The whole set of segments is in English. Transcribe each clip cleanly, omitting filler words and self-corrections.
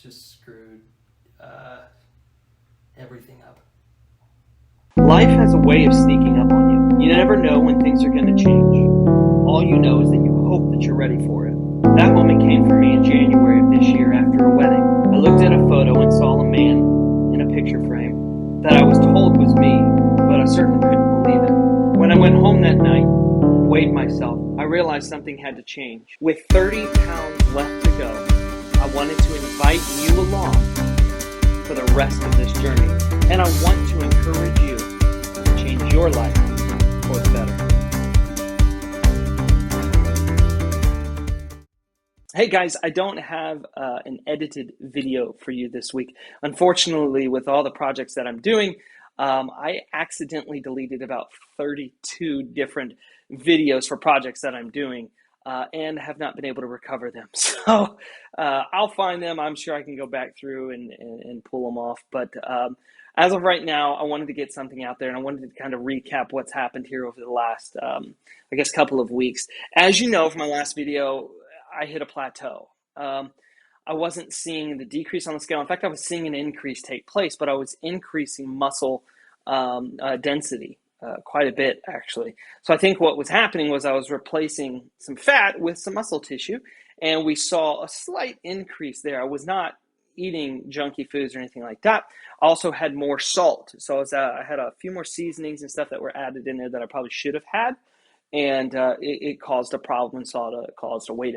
just screwed everything up. Life has a way of sneaking up on you. You never know when things are going to change. All you know is that you hope that you're ready for it. That moment came for me in January of this year after a wedding. I looked at a photo and saw a man in a picture frame that I was told was me, but I certainly couldn't believe it. When I went home that night and weighed myself, I realized something had to change. With 30 pounds left to go, I wanted to invite you along for the rest of this journey. And I want to encourage you to change your life for the better. Hey guys, I don't have an edited video for you this week. Unfortunately, with all the projects that I'm doing, I accidentally deleted about 32 different videos for projects that I'm doing and have not been able to recover them. So I'll find them. I'm sure I can go back through and pull them off. But as of right now, I wanted to get something out there, and I wanted to kind of recap what's happened here over the last, couple of weeks. As you know from my last video, I hit a plateau. I wasn't seeing the decrease on the scale. In fact, I was seeing an increase take place, but I was increasing muscle density quite a bit, actually. So I think what was happening was I was replacing some fat with some muscle tissue, and we saw a slight increase there. I was not eating junky foods or anything like that. I also had more salt. So I had a few more seasonings and stuff that were added in there that I probably should have had. And it caused a problem and caused a weight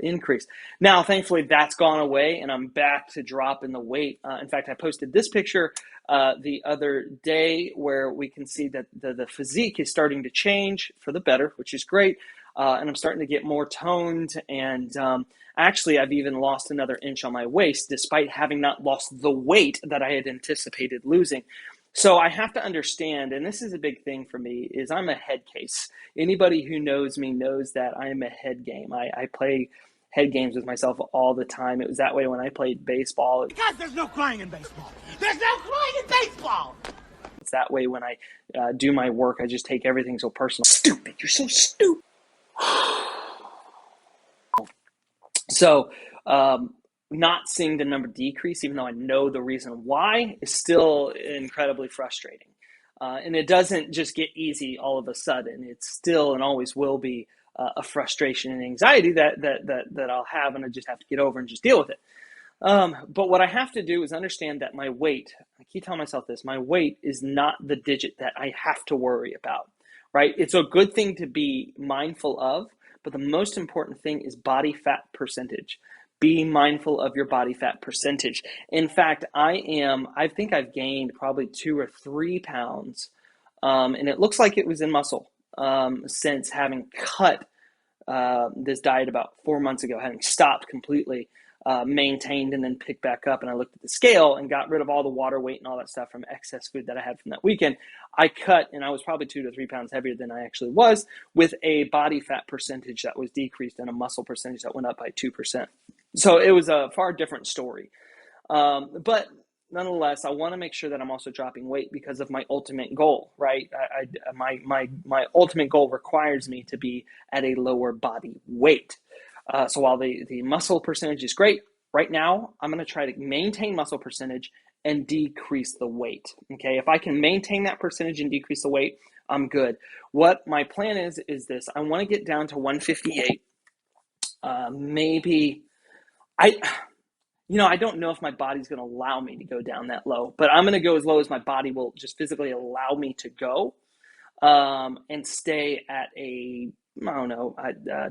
increase. Now, thankfully, that's gone away, and I'm back to dropping the weight. In fact, I posted this picture the other day where we can see that the physique is starting to change for the better, which is great. And I'm starting to get more toned. And actually, I've even lost another inch on my waist, despite having not lost the weight that I had anticipated losing. So I have to understand, and this is a big thing for me, is I'm a head case. Anybody who knows me knows that I am a head game. I play head games with myself all the time. It was that way when I played baseball. Because there's no crying in baseball. There's no crying in baseball. It's that way when I do my work. I just take everything so personal. Stupid. You're so stupid. So, not seeing the number decrease, even though I know the reason why, is still incredibly frustrating. And it doesn't just get easy all of a sudden. It's still and always will be a frustration and anxiety that I'll have, and I just have to get over and just deal with it. But what I have to do is understand that my weight, I keep telling myself this, my weight is not the digit that I have to worry about, right? It's a good thing to be mindful of, but the most important thing is body fat percentage. Be mindful of your body fat percentage. In fact, I think I've gained probably 2 or 3 pounds, and it looks like it was in muscle since having cut this diet about 4 months ago, having stopped completely, maintained, and then picked back up. And I looked at the scale and got rid of all the water weight and all that stuff from excess food that I had from that weekend. I cut, and I was probably 2 to 3 pounds heavier than I actually was, with a body fat percentage that was decreased and a muscle percentage that went up by 2%. So it was a far different story. But nonetheless, I want to make sure that I'm also dropping weight because of my ultimate goal, right? My ultimate goal requires me to be at a lower body weight. So while the muscle percentage is great, right now I'm going to try to maintain muscle percentage and decrease the weight. Okay, if I can maintain that percentage and decrease the weight, I'm good. What my plan is this: I want to get down to 158. Maybe I don't know if my body's going to allow me to go down that low, but I'm going to go as low as my body will just physically allow me to go, and stay at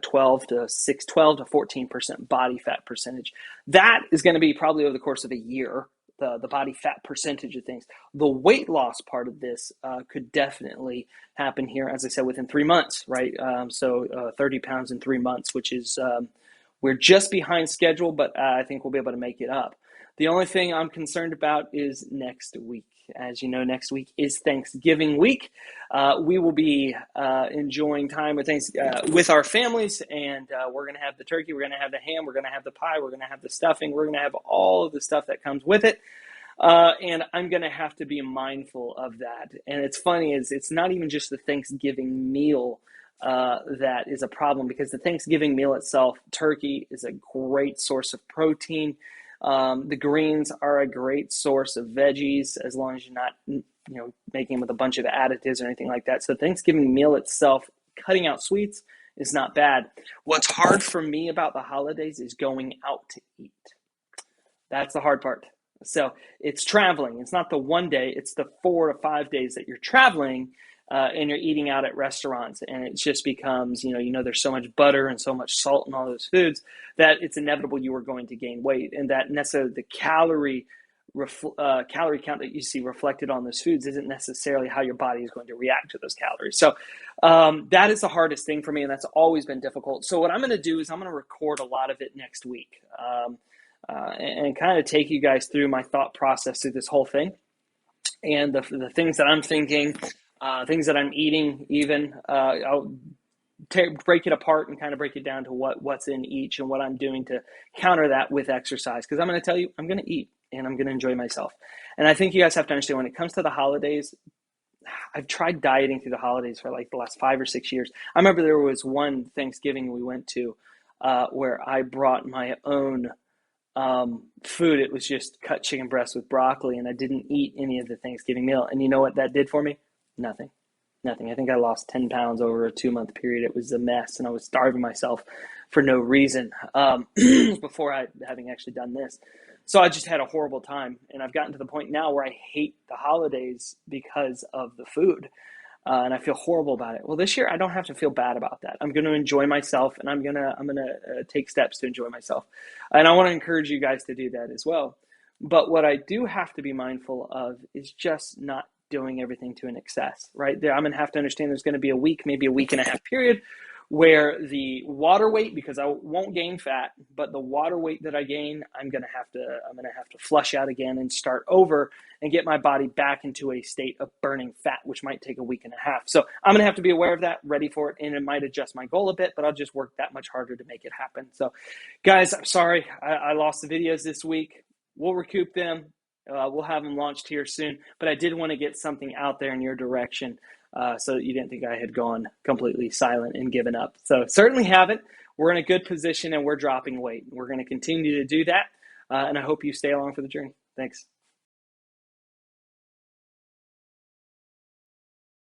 12 to 14% body fat percentage. That is going to be probably over the course of a year, the body fat percentage of things. The weight loss part of this could definitely happen here, as I said, within 3 months, right? So 30 pounds in 3 months, which is, we're just behind schedule, but I think we'll be able to make it up. The only thing I'm concerned about is next week. As you know, next week is Thanksgiving week. We will be enjoying time with our families, and we're going to have the turkey, we're going to have the ham, we're going to have the pie, we're going to have the stuffing, we're going to have all of the stuff that comes with it. And I'm going to have to be mindful of that. And it's funny, it's not even just the Thanksgiving meal that is a problem, because the Thanksgiving meal itself, turkey, is a great source of protein. The greens are a great source of veggies as long as you're not, making them with a bunch of additives or anything like that. So the Thanksgiving meal itself, cutting out sweets is not bad. What's hard for me about the holidays is going out to eat. That's the hard part. So it's traveling. It's not the one day, it's the 4 to 5 days that you're traveling and you're eating out at restaurants. And it just becomes, there's so much butter and so much salt in all those foods that it's inevitable you are going to gain weight. And that necessarily the calorie count that you see reflected on those foods isn't necessarily how your body is going to react to those calories. So that is the hardest thing for me, and that's always been difficult. So what I'm going to do is I'm going to record a lot of it next week. And kind of take you guys through my thought process through this whole thing and the things that I'm thinking, things that I'm eating even. I'll break it apart and kind of break it down to what's in each and what I'm doing to counter that with exercise. Because I'm going to tell you, I'm going to eat and I'm going to enjoy myself. And I think you guys have to understand when it comes to the holidays, I've tried dieting through the holidays for like the last 5 or 6 years. I remember there was one Thanksgiving we went to where I brought my own food. It was just cut chicken breast with broccoli, and I didn't eat any of the Thanksgiving meal. And you know what that did for me? Nothing. Nothing. I think I lost 10 pounds over a 2 month period. It was a mess, and I was starving myself for no reason before having actually done this. So I just had a horrible time, and I've gotten to the point now where I hate the holidays because of the food. And I feel horrible about it. Well, this year I don't have to feel bad about that. I'm going to enjoy myself, and I'm gonna take steps to enjoy myself, and I want to encourage you guys to do that as well. But what I do have to be mindful of is just not doing everything to an excess. Right there, I'm going to have to understand there's going to be a week, maybe a week and a half period where the water weight, because I won't gain fat, but the water weight that I gain, I'm going to have to flush out again and start over and get my body back into a state of burning fat, which might take a week and a half. So I'm going to have to be aware of that, ready for it, and it might adjust my goal a bit, but I'll just work that much harder to make it happen. So guys, I'm sorry I lost the videos this week. We'll recoup them. We'll have them launched here soon, but I did want to get something out there in your direction so that you didn't think I had gone completely silent and given up. So certainly haven't. We're in a good position and we're dropping weight. We're going to continue to do that, and I hope you stay along for the journey. Thanks.